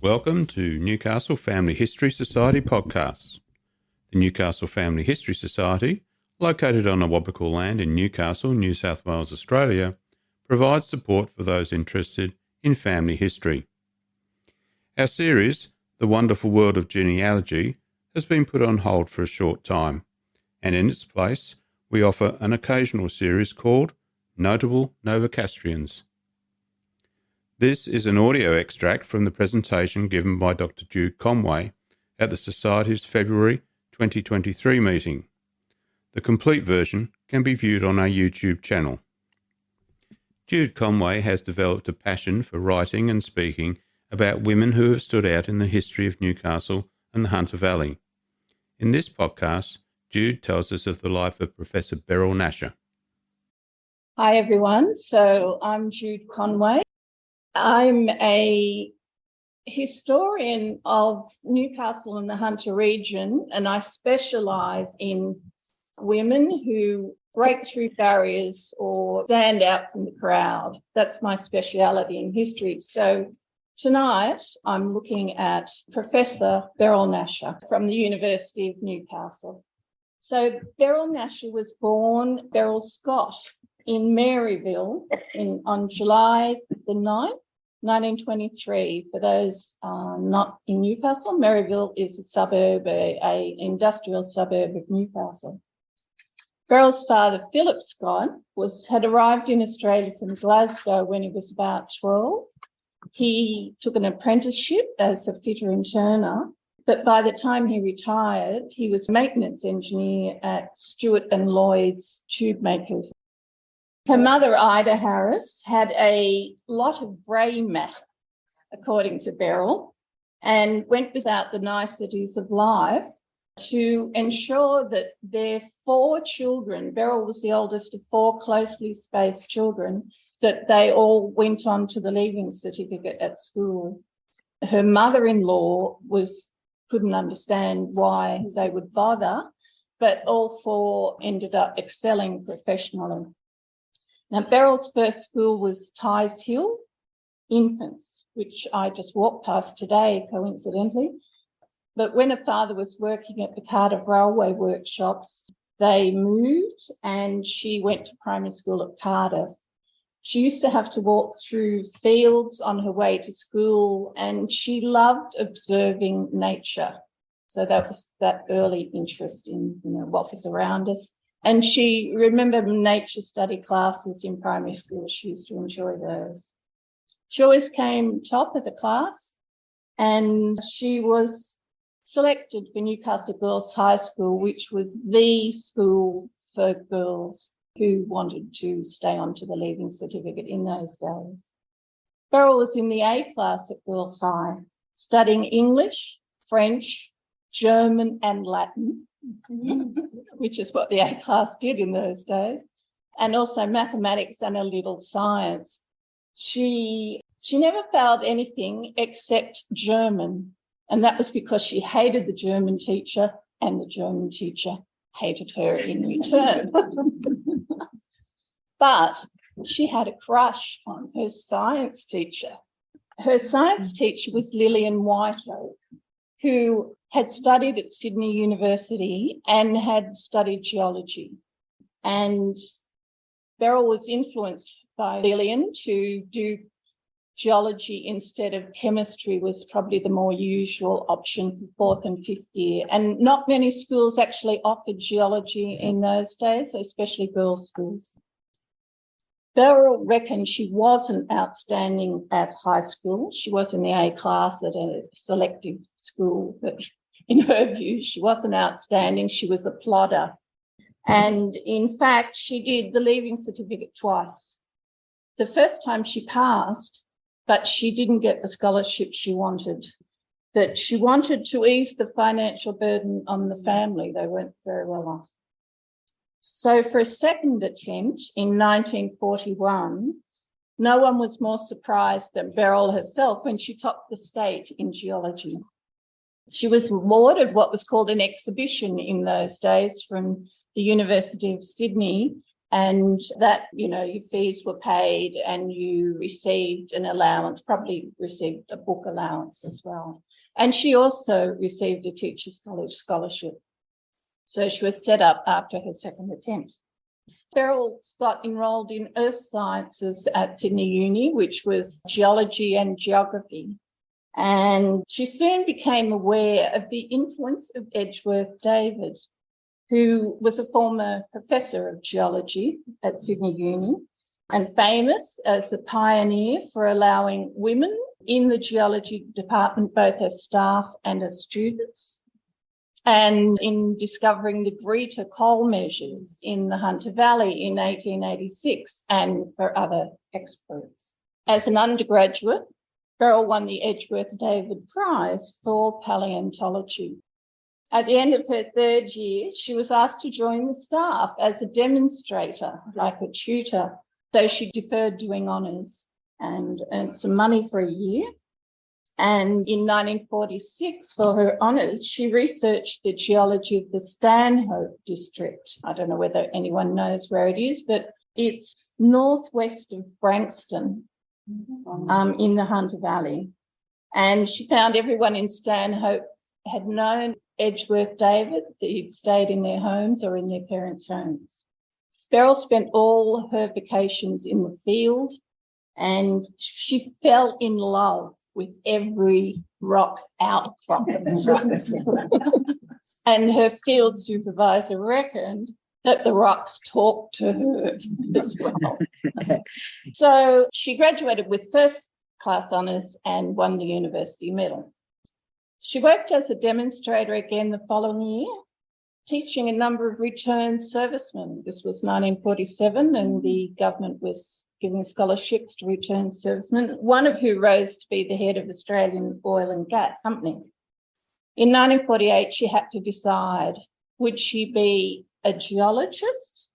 Welcome to Newcastle Family History Society podcasts. The Newcastle Family History Society, located on Awabakal land in Newcastle, New South Wales, Australia, provides support for those interested in family history. Our series, The Wonderful World of Genealogy, has been put on hold for a short time, and in its place we offer an occasional series called Notable Novocastrians. This is an audio extract from the presentation given by Dr. Jude Conway at the Society's February 2023 meeting. The complete version can be viewed on our YouTube channel. Jude Conway has developed a passion for writing and speaking about women who have stood out in the history of Newcastle and the Hunter Valley. In this podcast, Jude tells us of the life of Professor Beryl Nashar. Hi everyone, so I'm Jude Conway. I'm a historian of Newcastle and the Hunter region, and I specialise in women who break through barriers or stand out from the crowd. That's my speciality in history. So tonight I'm looking at Professor Beryl Nashar from the University of Newcastle. So Beryl Nashar was born Beryl Scott in Maryville on July the 9th, 1923. For those not in Newcastle, Maryville is a suburb, an industrial suburb of Newcastle. Beryl's father, Philip Scott, had arrived in Australia from Glasgow when he was about 12. He took an apprenticeship as a fitter and turner, but by the time he retired, he was maintenance engineer at Stewart and Lloyd's tube makers. Her mother, Ida Harris, had a lot of grey matter, according to Beryl, and went without the niceties of life to ensure that their 4 children, Beryl was the oldest of 4 closely spaced children, that they all went on to the leaving certificate at school. Her mother-in-law couldn't understand why they would bother, but all 4 ended up excelling professionally. Now, Beryl's first school was Tighes Hill Infants, which I just walked past today, coincidentally. But when her father was working at the Cardiff Railway workshops, they moved and she went to primary school at Cardiff. She used to have to walk through fields on her way to school, and she loved observing nature. So that was that early interest in what was around us. And she remembered nature study classes in primary school. She used to enjoy those. She always came top of the class, and she was selected for Newcastle Girls High School, which was the school for girls who wanted to stay on to the leaving certificate in those days. Beryl was in the A class at Girls High, studying English, French, German and Latin, which is what the A class did in those days, and also mathematics and a little science. She never failed anything except German, and that was because she hated the German teacher and the German teacher hated her in return. But she had a crush on her science teacher. Her science teacher was Lillian Whiteoak, who had studied at Sydney University and had studied geology. And Beryl was influenced by Lillian to do geology instead of chemistry, was probably the more usual option for 4th and 5th year. And not many schools actually offered geology in those days, especially girls' schools. Beryl reckoned she wasn't outstanding at high school. She was in the A class at a selective school, but in her view, she wasn't outstanding. She was a plodder. And in fact, she did the leaving certificate twice. The first time she passed, but she didn't get the scholarship she wanted. That she wanted to ease the financial burden on the family. They weren't very well off. So for a second attempt in 1941, no one was more surprised than Beryl herself when she topped the state in geology. She was awarded what was called an exhibition in those days from the University of Sydney And that, your fees were paid and you received an allowance, probably received a book allowance as well. And she also received a Teachers College scholarship. So she was set up after her second attempt. Beryl got enrolled in Earth Sciences at Sydney Uni, which was geology and geography. And she soon became aware of the influence of Edgeworth David, who was a former professor of geology at Sydney Uni and famous as a pioneer for allowing women in the geology department, both as staff and as students, and in discovering the Greta coal measures in the Hunter Valley in 1886 and for other experts. As an undergraduate, Beryl won the Edgeworth David Prize for paleontology. At the end of her third year, she was asked to join the staff as a demonstrator, like a tutor. So she deferred doing honours and earned some money for a year. And in 1946, for her honours, she researched the geology of the Stanhope district. I don't know whether anyone knows where it is, but it's northwest of Branxton, in the Hunter Valley. And she found everyone in Stanhope had known Edgeworth David, that he'd stayed in their homes or in their parents' homes. Beryl spent all her vacations in the field, and she fell in love with every rock outcrop of the rocks. And her field supervisor reckoned that the rocks talked to her as well. So she graduated with first-class honours and won the university medal. She worked as a demonstrator again the following year, teaching a number of returned servicemen. This was 1947, and the government was giving scholarships to returned servicemen, one of who rose to be the head of Australian Oil and Gas Company. In 1948, she had to decide, would she be a geologist?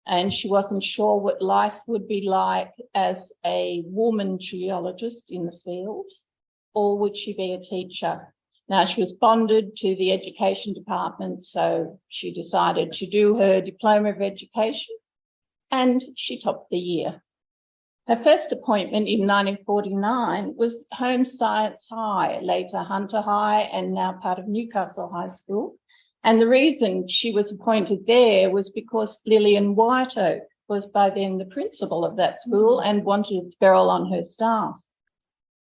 And she wasn't sure what life would be like as a woman geologist in the field, or would she be a teacher? Now, she was bonded to the education department, so she decided to do her diploma of education, and she topped the year. Her first appointment in 1949 was Home Science High, later Hunter High, and now part of Newcastle High School. And the reason she was appointed there was because Lillian Whiteoak was by then the principal of that school and wanted Beryl on her staff.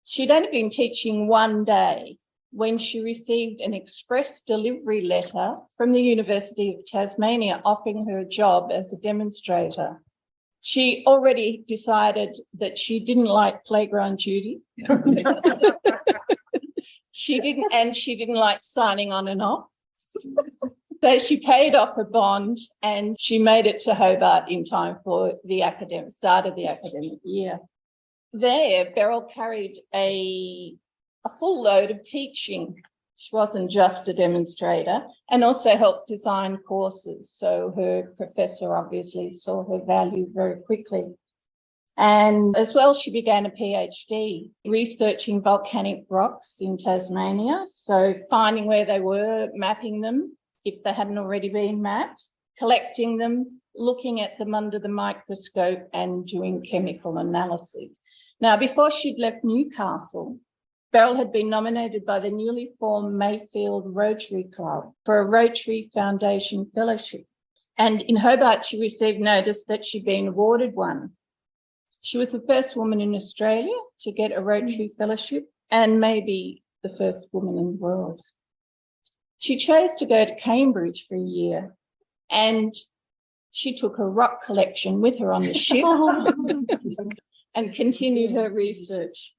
She'd only been teaching one day when she received an express delivery letter from the University of Tasmania offering her a job as a demonstrator. She already decided that she didn't like playground duty. She didn't like signing on and off. So she paid off her bond and she made it to Hobart in time for the start of the academic year. There, Beryl carried a full load of teaching. She wasn't just a demonstrator, and also helped design courses. So her professor obviously saw her value very quickly. And as well, she began a PhD researching volcanic rocks in Tasmania. So finding where they were, mapping them if they hadn't already been mapped, collecting them, looking at them under the microscope and doing chemical analysis. Now, before she'd left Newcastle, Beryl had been nominated by the newly formed Mayfield Rotary Club for a Rotary Foundation Fellowship. And in Hobart, she received notice that she'd been awarded one. She was the first woman in Australia to get a Rotary Fellowship and maybe the first woman in the world. She chose to go to Cambridge for a year, and she took her rock collection with her on the ship and continued her research.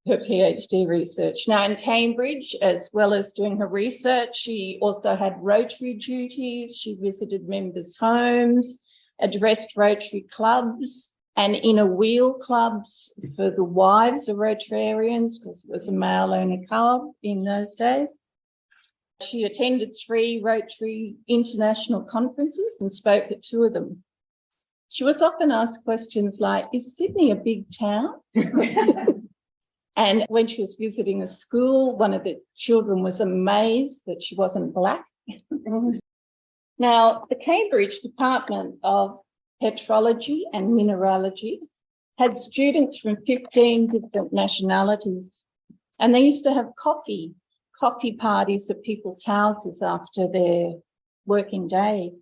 Her PhD research. Now in Cambridge, as well as doing her research, she also had Rotary duties. She visited members' homes, addressed Rotary clubs and inner wheel clubs for the wives of Rotarians, because it was a male-only club in those days. She attended 3 Rotary international conferences and spoke at 2 of them. She was often asked questions like, is Sydney a big town? And when she was visiting a school, one of the children was amazed that she wasn't black. Now, the Cambridge Department of Petrology and Mineralogy had students from 15 different nationalities, and they used to have coffee parties at people's houses after their working day.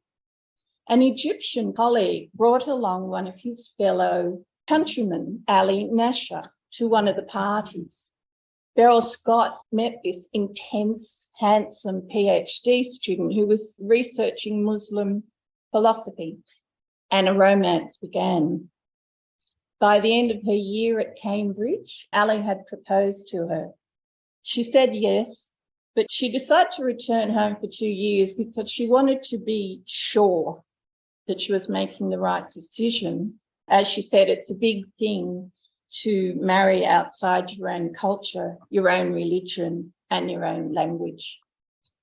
An Egyptian colleague brought along one of his fellow countrymen, Ali Nashar, to one of the parties. Beryl Scott met this intense, handsome PhD student who was researching Muslim philosophy, and a romance began. By the end of her year at Cambridge, Ali had proposed to her. She said yes, but she decided to return home for 2 years because she wanted to be sure that she was making the right decision. As she said, it's a big thing to marry outside your own culture, your own religion, and your own language.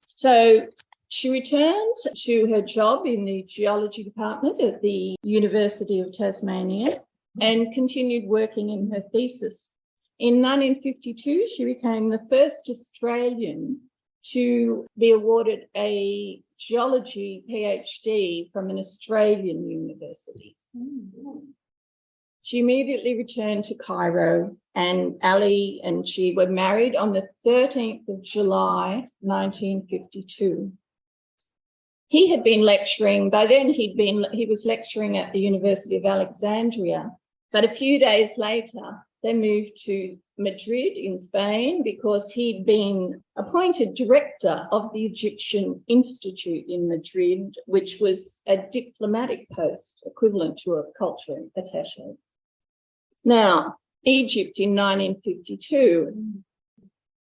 So she returned to her job in the geology department at the University of Tasmania and continued working in her thesis. In 1952, she became the first Australian to be awarded a geology PhD from an Australian university. She immediately returned to Cairo, and Ali and she were married on the 13th of July, 1952. He had been lecturing, by then he was lecturing at the University of Alexandria, but a few days later, they moved to Madrid in Spain because he'd been appointed director of the Egyptian Institute in Madrid, which was a diplomatic post equivalent to a culture attaché. Now, Egypt in 1952,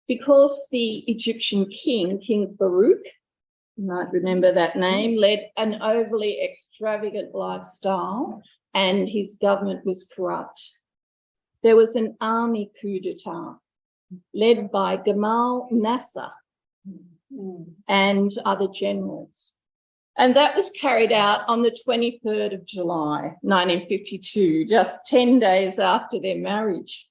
because the Egyptian king, King Farouk, you might remember that name, led an overly extravagant lifestyle and his government was corrupt. There was an army coup d'etat led by Gamal Nasser and other generals. And that was carried out on the 23rd of July, 1952, just 10 days after their marriage.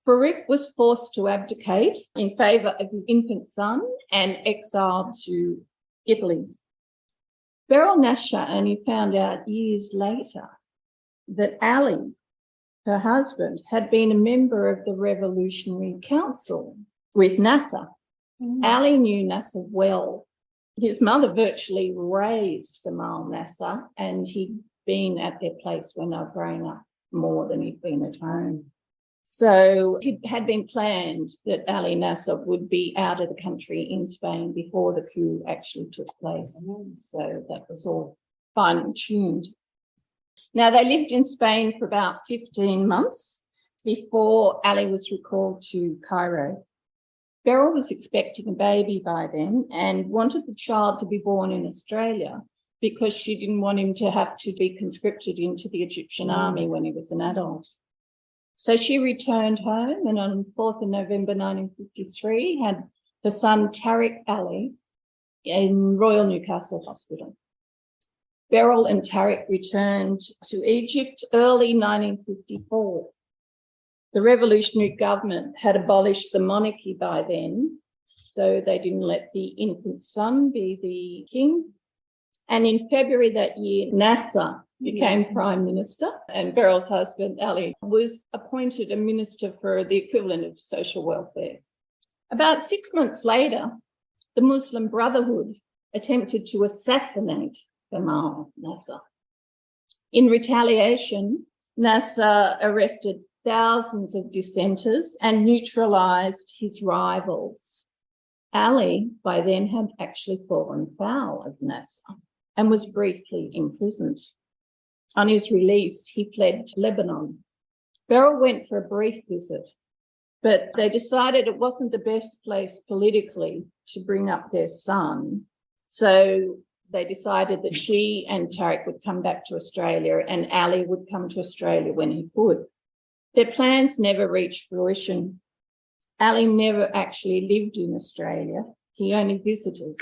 Farouk was forced to abdicate in favour of his infant son and exiled to Italy. Beryl Nashar only found out years later that Ali, her husband, had been a member of the Revolutionary Council with Nasser. Ali knew Nasser well. His mother virtually raised Gamal Nasser, and he'd been at their place when they were growing up more than he'd been at home. So it had been planned that Ali Nasser would be out of the country in Spain before the coup actually took place. So that was all fine-tuned. Now, they lived in Spain for about 15 months before Ali was recalled to Cairo. Beryl was expecting a baby by then and wanted the child to be born in Australia because she didn't want him to have to be conscripted into the Egyptian army when he was an adult. So she returned home, and on 4th of November 1953 had her son Tariq Ali in Royal Newcastle Hospital. Beryl and Tariq returned to Egypt early 1954. The revolutionary government had abolished the monarchy by then, so they didn't let the infant son be the king. And in February that year, Nasser became Prime Minister, and Beryl's husband, Ali, was appointed a minister for the equivalent of social welfare. About 6 months later, the Muslim Brotherhood attempted to assassinate Gamal Nasser. In retaliation, Nasser arrested thousands of dissenters and neutralised his rivals. Ali, by then, had actually fallen foul of Nasser and was briefly imprisoned. On his release, he fled to Lebanon. Beryl went for a brief visit, but they decided it wasn't the best place politically to bring up their son. So they decided that she and Tariq would come back to Australia and Ali would come to Australia when he could. Their plans never reached fruition. Ali never actually lived in Australia. He only visited.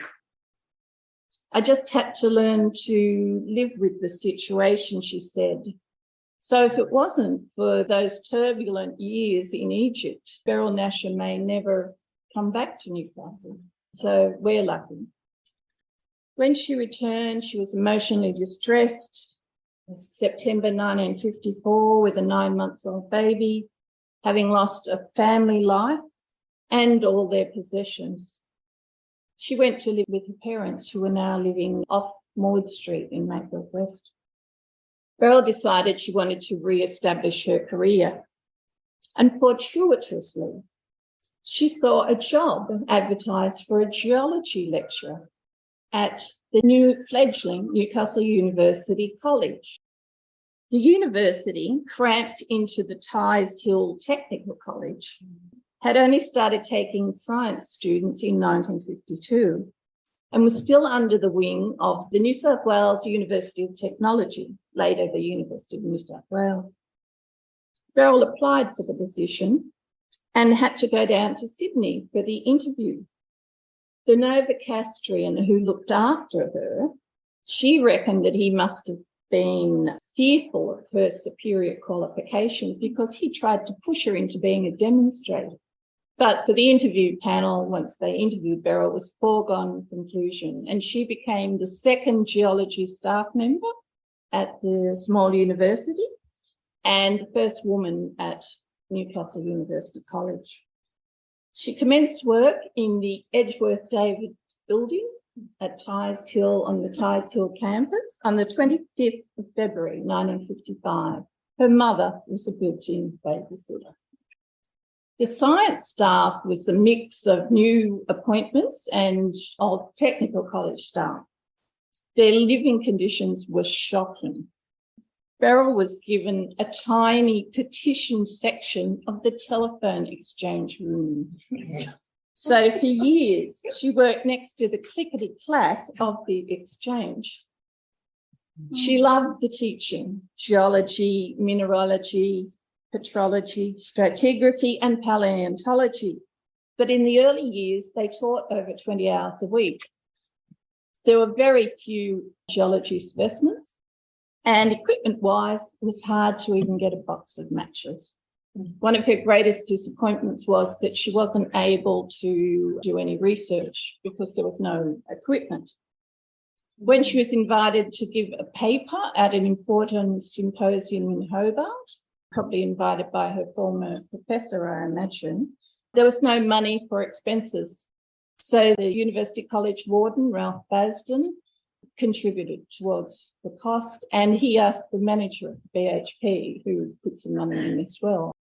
I just had to learn to live with the situation, she said. So if it wasn't for those turbulent years in Egypt, Beryl Nashar may never come back to Newcastle. So we're lucky. When she returned, she was emotionally distressed. September 1954, with a 9-month-old baby, having lost a family life and all their possessions. She went to live with her parents, who were now living off Maud Street in Mayfield West. Beryl decided she wanted to re-establish her career, and fortuitously, she saw a job advertised for a geology lecturer at the new fledgling Newcastle University College. The university, cramped into the Ties Hill Technical College, had only started taking science students in 1952 and was still under the wing of the New South Wales University of Technology, later the University of New South Wales. Beryl applied for the position and had to go down to Sydney for the interview. The Novocastrian who looked after her, she reckoned that he must have been fearful of her superior qualifications because he tried to push her into being a demonstrator. But for the interview panel, once they interviewed Beryl, it was a foregone conclusion, and she became the second geology staff member at the small university and the first woman at Newcastle University College. She commenced work in the Edgeworth David building at Ties Hill, on the Ties Hill campus, on the 25th of February 1955. Her mother was a built-in babysitter. The science staff was a mix of new appointments and old technical college staff. Their living conditions were shocking. Beryl was given a tiny partitioned section of the telephone exchange room. So for years, she worked next to the clickety-clack of the exchange. She loved the teaching, geology, mineralogy, petrology, stratigraphy, and paleontology. But in the early years, they taught over 20 hours a week. There were very few geology specimens, and equipment-wise, it was hard to even get a box of matches. One of her greatest disappointments was that she wasn't able to do any research because there was no equipment. When she was invited to give a paper at an important symposium in Hobart, probably invited by her former professor, I imagine, there was no money for expenses. So the University College warden, Ralph Basden, contributed towards the cost, and he asked the manager of the BHP, who put some money in as well.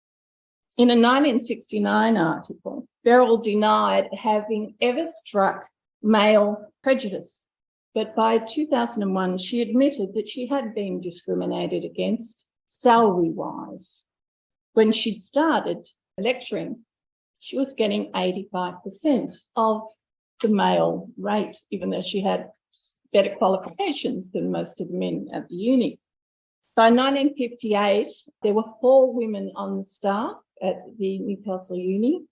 In a 1969 article, Beryl denied having ever struck male prejudice, but by 2001, she admitted that she had been discriminated against salary-wise. When she'd started lecturing, she was getting 85% of the male rate, even though she had better qualifications than most of the men at the uni. By 1958, there were 4 women on the staff at the Newcastle Uni,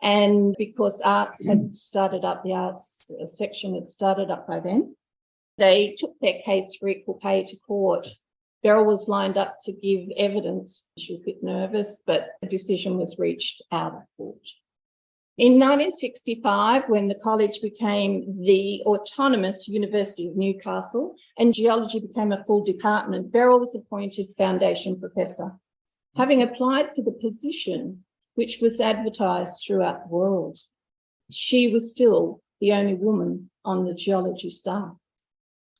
and because arts had started up, the arts section had started up by then, they took their case for equal pay to court. Beryl was lined up to give evidence. She was a bit nervous, but a decision was reached out of court. In 1965, when the college became the autonomous University of Newcastle and geology became a full department, Beryl was appointed foundation professor, having applied for the position which was advertised throughout the world. She was still the only woman on the geology staff.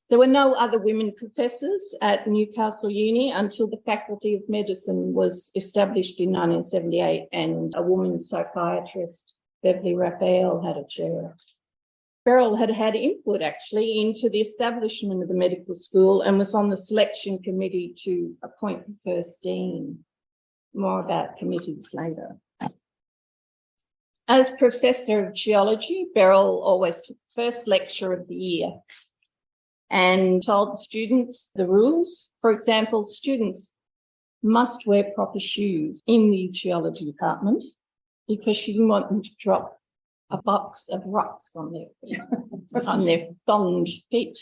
There were no other women professors at Newcastle Uni until the Faculty of Medicine was established in 1978 and a woman psychiatrist, Beverly Raphael, had a chair. Beryl had had input actually into the establishment of the medical school and was on the selection committee to appoint the first dean. More about committees later. As Professor of Geology, Beryl always took the first lecture of the year and told the students the rules. For example, students must wear proper shoes in the geology department because she didn't want them to drop a box of rocks on their feet, on their thonged feet.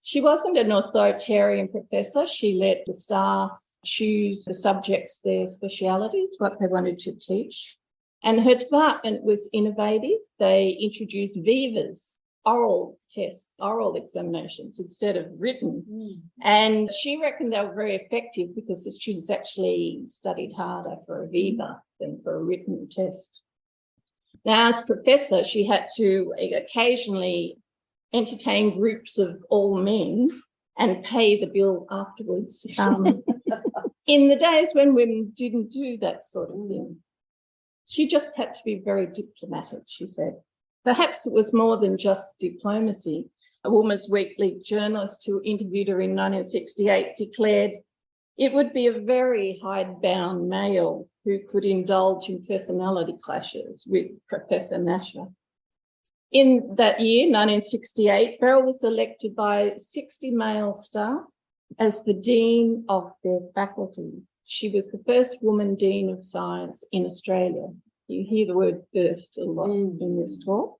She wasn't an authoritarian professor. She let the staff choose the subjects, their specialities, what they wanted to teach. And her department was innovative. They introduced vivas, oral tests, oral examinations instead of written. And she reckoned they were very effective because the students actually studied harder for a viva than for a written test. Now, as professor, she had to occasionally entertain groups of all men and pay the bill afterwards. In the days when women didn't do that sort of thing, she just had to be very diplomatic, she said. Perhaps it was more than just diplomacy. A Women's Weekly journalist who interviewed her in 1968 declared it would be a very hidebound male who could indulge in personality clashes with Professor Nashar. In that year, 1968, Beryl was elected by 60 male staff as the Dean of their faculty. She was the first woman Dean of Science in Australia. You hear the word first a lot in this talk.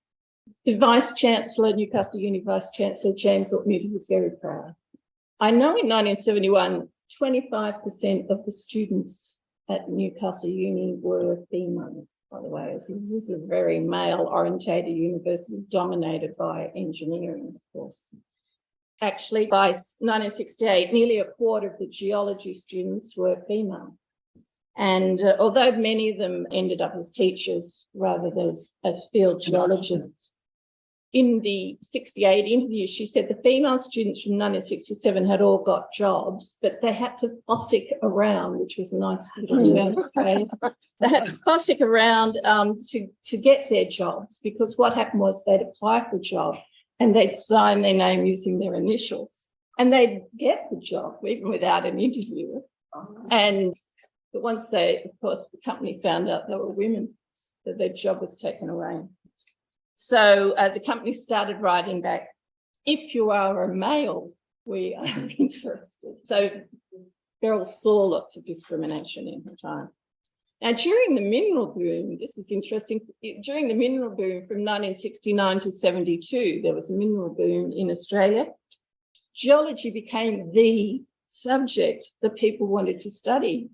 The Vice-Chancellor, Newcastle Uni Vice-Chancellor James Ortmuth was very proud. I know in 1971, 25% of the students at Newcastle Uni were female, by the way. So this is a very male-orientated university dominated by engineering, of course. Actually, by 1968, nearly a quarter of the geology students were female. And although many of them ended up as teachers rather than as field geologists, in the 68 interview, she said the female students from 1967 had all got jobs, but they had to fossick around, which was a nice little turn of phrase. They had to fossick around to get their jobs, because what happened was they'd apply for a job and they'd sign their name using their initials, and they'd get the job even without an interview. But once of course, the company found out they were women, that their job was taken away. So the company started writing back, if you are a male, we are interested. So Beryl saw lots of discrimination in her time. Now, during the mineral boom, this is interesting, during the mineral boom from 1969 to 72, there was a mineral boom in Australia. Geology became the subject that people wanted to study.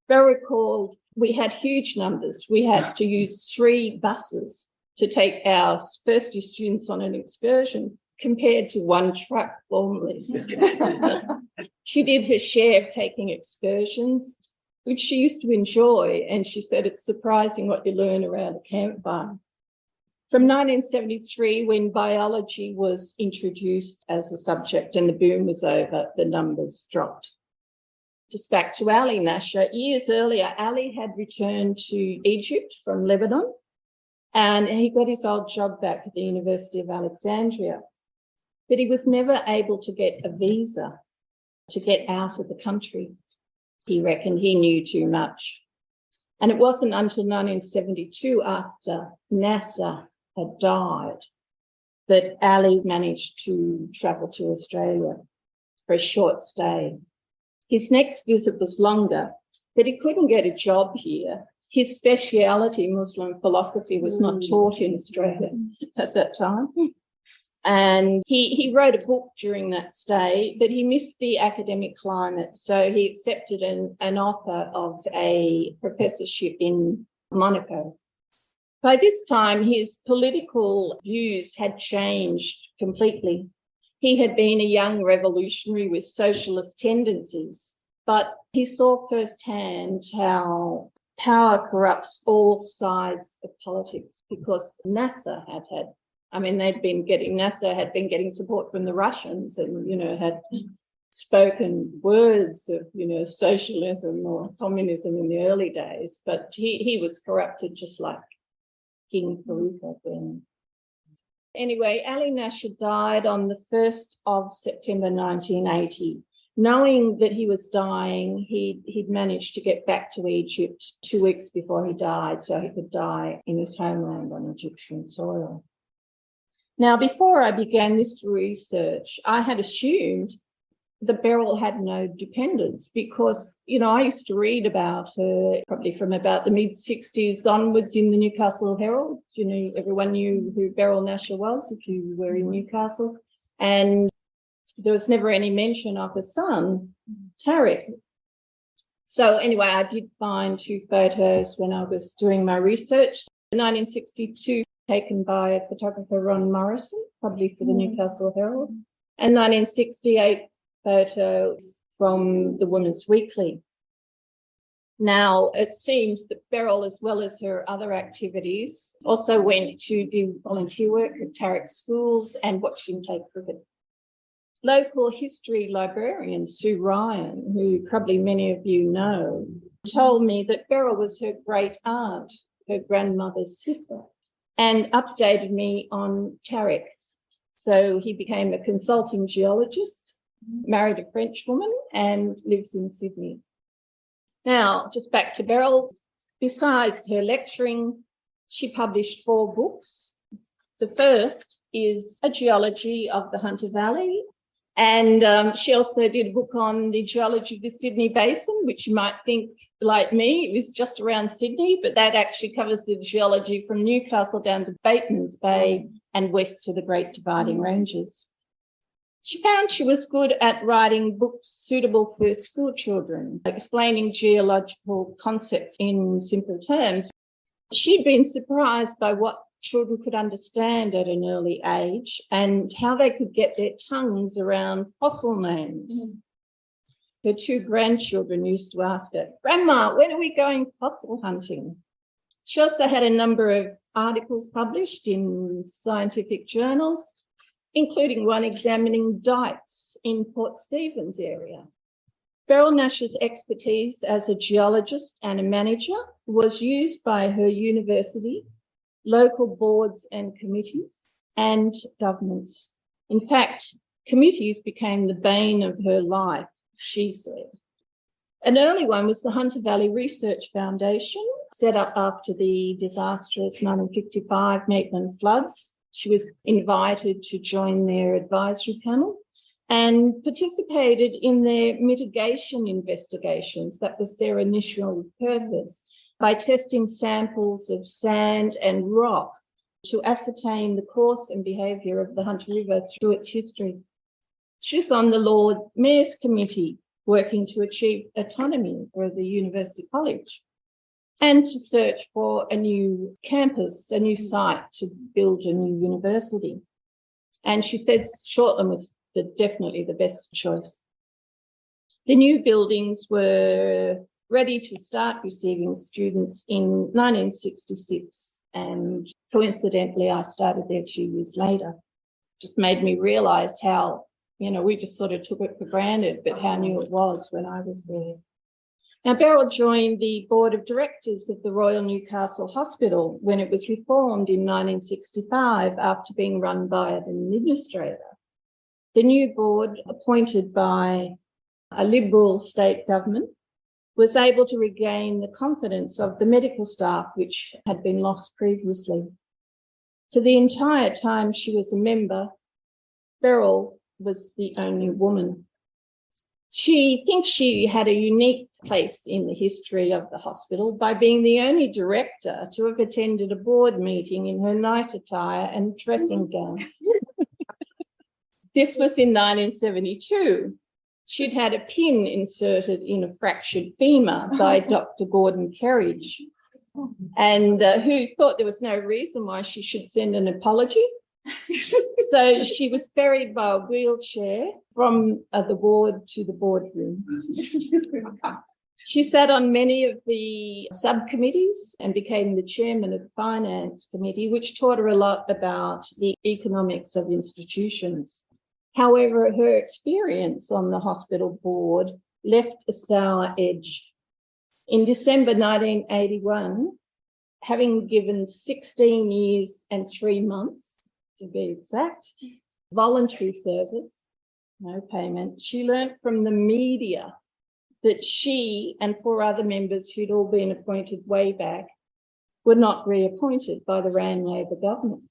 Beryl recalled we had huge numbers. We had to use 3 buses to take our first year students on an excursion compared to 1 truck formerly. She did her share of taking excursions, which she used to enjoy, and she said it's surprising what you learn around a campfire. From 1973, when biology was introduced as a subject and the boom was over, the numbers dropped. Just back to Ali Nashar, years earlier, Ali had returned to Egypt from Lebanon, and he got his old job back at the University of Alexandria. But he was never able to get a visa to get out of the country. He reckoned he knew too much. And it wasn't until 1972, after NASA had died, that Ali managed to travel to Australia for a short stay. His next visit was longer, but he couldn't get a job here. His speciality, Muslim philosophy, was not taught in Australia at that time. And he wrote a book during that stay, but he missed the academic climate. So he accepted an offer of a professorship in Monaco. By this time, his political views had changed completely. He had been a young revolutionary with socialist tendencies, but he saw firsthand how power corrupts all sides of politics, because NASA had been getting support from the Russians and, had spoken words of, socialism or communism in the early days, but he was corrupted just like King Farouk had been. Anyway, Ali Nashar died on the 1st of September 1980. Knowing that he was dying, he'd managed to get back to Egypt 2 weeks before he died, so he could die in his homeland on Egyptian soil. Now, before I began this research, I had assumed that Beryl had no dependents because, I used to read about her probably from about the mid-60s onwards in the Newcastle Herald. Everyone knew who Beryl Nashar was if you were in Newcastle. And there was never any mention of her son, Tariq. So anyway, I did find 2 photos when I was doing my research. The 1962 taken by photographer Ron Morrison, probably for the Newcastle Herald, and 1968 photos from the Women's Weekly. Now, it seems that Beryl, as well as her other activities, also went to do volunteer work at Tarek schools and watched him play cricket. Local history librarian Sue Ryan, who probably many of you know, told me that Beryl was her great aunt, her grandmother's sister, and updated me on Tarek. So he became a consulting geologist, married a French woman, and lives in Sydney. Now, just back to Beryl. Besides her lecturing, she published 4 books. The first is a geology of the Hunter Valley. And she also did a book on the geology of the Sydney Basin, which you might think, like me, it was just around Sydney, but that actually covers the geology from Newcastle down to Batemans Bay and west to the Great Dividing Ranges. She found she was good at writing books suitable for school children, explaining geological concepts in simple terms. She'd been surprised by what children could understand at an early age and how they could get their tongues around fossil names. Her 2 grandchildren used to ask her, "Grandma, when are we going fossil hunting?" She also had a number of articles published in scientific journals, including one examining dikes in Port Stephens area. Beryl Nashar's expertise as a geologist and a manager was used by her university, local boards and committees, and governments. In fact, committees became the bane of her life, she said. An early one was the Hunter Valley Research Foundation, set up after the disastrous 1955 Maitland floods. She was invited to join their advisory panel and participated in their mitigation investigations. That was their initial purpose, by testing samples of sand and rock to ascertain the course and behaviour of the Hunter River through its history. She was on the Lord Mayor's Committee, working to achieve autonomy for the University College and to search for a new campus, a new site to build a new university. And she said Shortland was definitely the best choice. The new buildings were ready to start receiving students in 1966. And coincidentally, I started there 2 years later. Just made me realise how, we just sort of took it for granted, but how new it was when I was there. Now, Beryl joined the board of directors of the Royal Newcastle Hospital when it was reformed in 1965 after being run by an administrator. The new board, appointed by a Liberal state government, was able to regain the confidence of the medical staff, which had been lost previously. For the entire time she was a member, Beryl was the only woman. She thinks she had a unique place in the history of the hospital by being the only director to have attended a board meeting in her night attire and dressing gown. This was in 1972. She'd had a pin inserted in a fractured femur by Dr. Gordon Kerridge, and who thought there was no reason why she should send an apology. So she was ferried by a wheelchair from the ward to the boardroom. She sat on many of the subcommittees and became the chairman of the finance committee, which taught her a lot about the economics of institutions. However, her experience on the hospital board left a sour edge. In December 1981, having given 16 years and 3 months, to be exact, voluntary service, no payment, she learnt from the media that she and 4 other members who'd all been appointed way back were not reappointed by the Rann Labor government.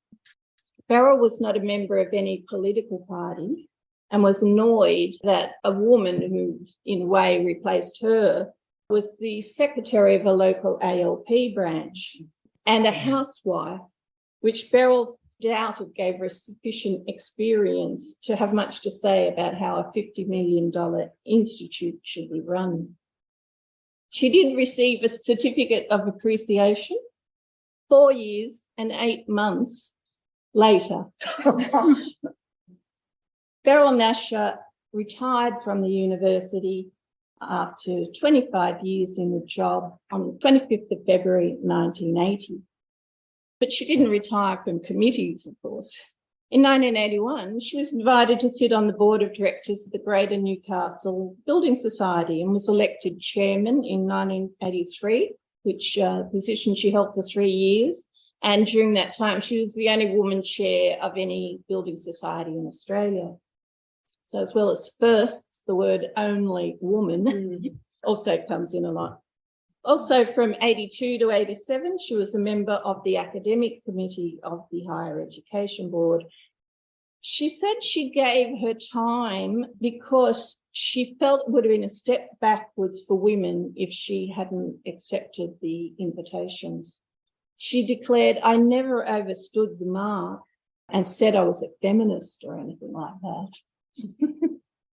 Beryl was not a member of any political party and was annoyed that a woman who, in a way, replaced her was the secretary of a local ALP branch and a housewife, which Beryl doubted gave her sufficient experience to have much to say about how a $50 million institute should be run. She did receive a certificate of appreciation 4 years and 8 months later. Beryl Nashar retired from the university after 25 years in the job on the 25th of February 1980. But she didn't retire from committees, of course. In 1981, she was invited to sit on the board of directors of the Greater Newcastle Building Society and was elected chairman in 1983, which position she held for 3 years. And during that time, she was the only woman chair of any building society in Australia. So as well as firsts, the word only woman also comes in a lot. Also from 82 to 87, she was a member of the academic committee of the Higher Education Board. She said she gave her time because she felt it would have been a step backwards for women if she hadn't accepted the invitations. She declared, "I never overstood the mark," and said I was a feminist or anything like that.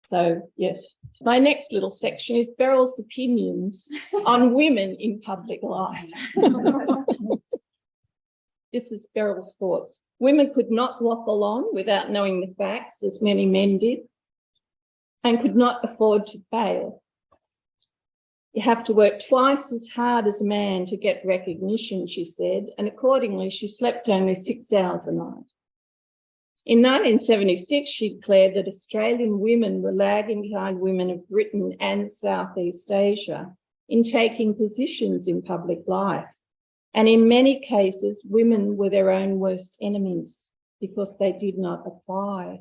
So, yes. My next little section is Beryl's opinions on women in public life. This is Beryl's thoughts. Women could not waffle on without knowing the facts, as many men did, and could not afford to fail. You have to work twice as hard as a man to get recognition, she said, and accordingly, she slept only 6 hours a night. In 1976, she declared that Australian women were lagging behind women of Britain and Southeast Asia in taking positions in public life. And in many cases, women were their own worst enemies because they did not apply.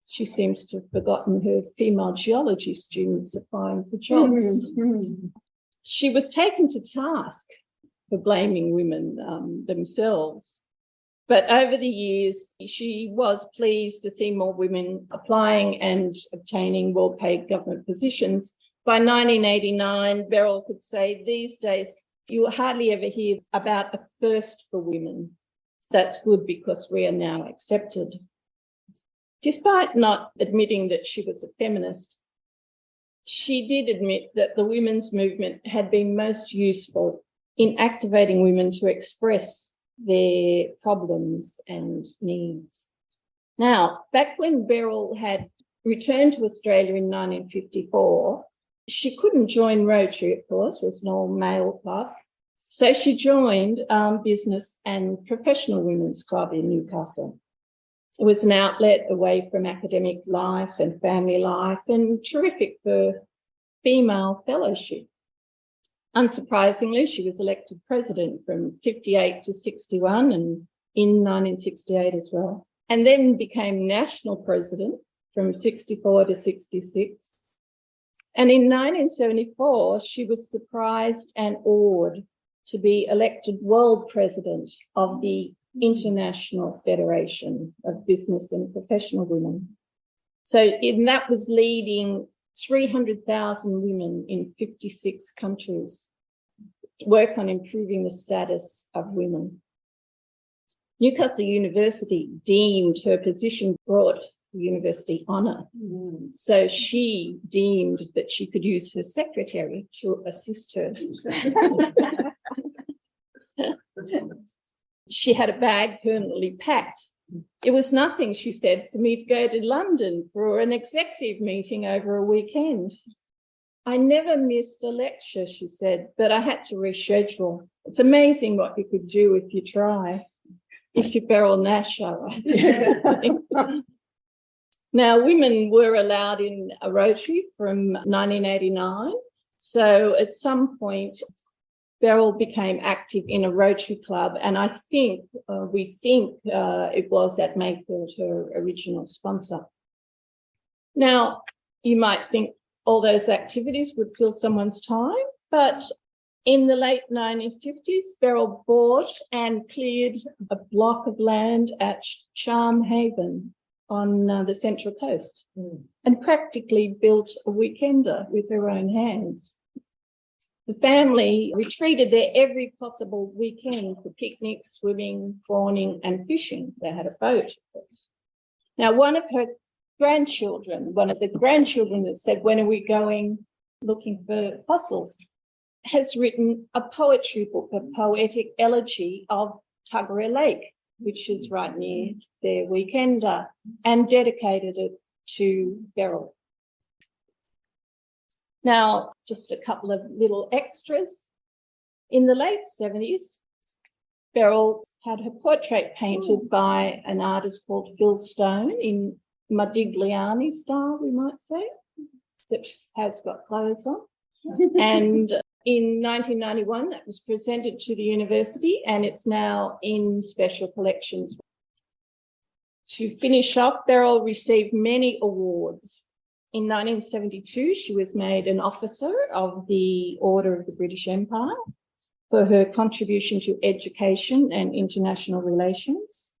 She seems to have forgotten her female geology students applying for jobs. She was taken to task for blaming women themselves. But over the years, she was pleased to see more women applying and obtaining well-paid government positions. By 1989, Beryl could say, "These days, you will hardly ever hear about a first for women. That's good because we are now accepted." Despite not admitting that she was a feminist, she did admit that the women's movement had been most useful in activating women to express their problems and needs. Now, back when Beryl had returned to Australia in 1954, she couldn't join Rotary, of course, it was an all-male club. So she joined Business and Professional Women's Club in Newcastle. It was an outlet away from academic life and family life and terrific for female fellowship. Unsurprisingly, she was elected president from 58 to 61 and in 1968 as well, and then became national president from 64 to 66. And in 1974, she was surprised and awed to be elected world president of the International Federation of Business and Professional Women. So that was leading 300,000 women in 56 countries to work on improving the status of women. Newcastle University deemed her position brought the university honour. So she deemed that she could use her secretary to assist her. She had a bag permanently packed. It was nothing, she said, for me to go to London for an executive meeting over a weekend. I never missed a lecture, she said, but I had to reschedule. It's amazing what you could do if you try, if you're Beryl Nashar. Now, women were allowed in a Rotary from 1989. So at some point, Beryl became active in a Rotary club, and I think, we think it was at Mayfield, her original sponsor. Now, you might think all those activities would fill someone's time, but in the late 1950s, Beryl bought and cleared a block of land at Charm Haven on the Central Coast and practically built a weekender with her own hands. The family retreated there every possible weekend for picnics, swimming, prawning, and fishing. They had a boat, of course. Now, one of the grandchildren that said, "When are we going looking for fossils?" has written a poetry book, a poetic elegy of Tuggerah Lake, which is right near their weekender, and dedicated it to Beryl. Now, just a couple of little extras. In the late 70s, Beryl had her portrait painted by an artist called Phil Stone in Modigliani style, we might say, except she has got clothes on. And in 1991, it was presented to the university, and it's now in special collections. To finish off, Beryl received many awards. In 1972, she was made an officer of the Order of the British Empire for her contribution to education and international relations.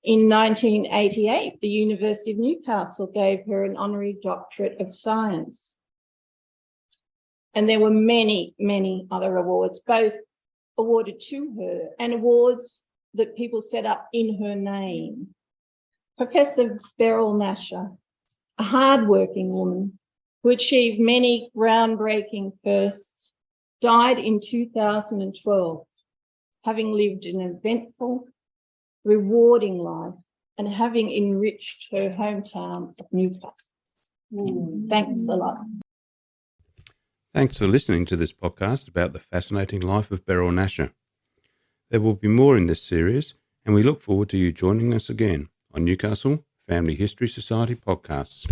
In 1988, the University of Newcastle gave her an honorary doctorate of science. And there were many, many other awards, both awarded to her and awards that people set up in her name. Professor Beryl Nashar, a hardworking woman who achieved many groundbreaking firsts, died in 2012, having lived an eventful, rewarding life and having enriched her hometown of Newcastle. Thanks a lot. Thanks for listening to this podcast about the fascinating life of Beryl Nashar. There will be more in this series, and we look forward to you joining us again on Newcastle Family History Society podcasts.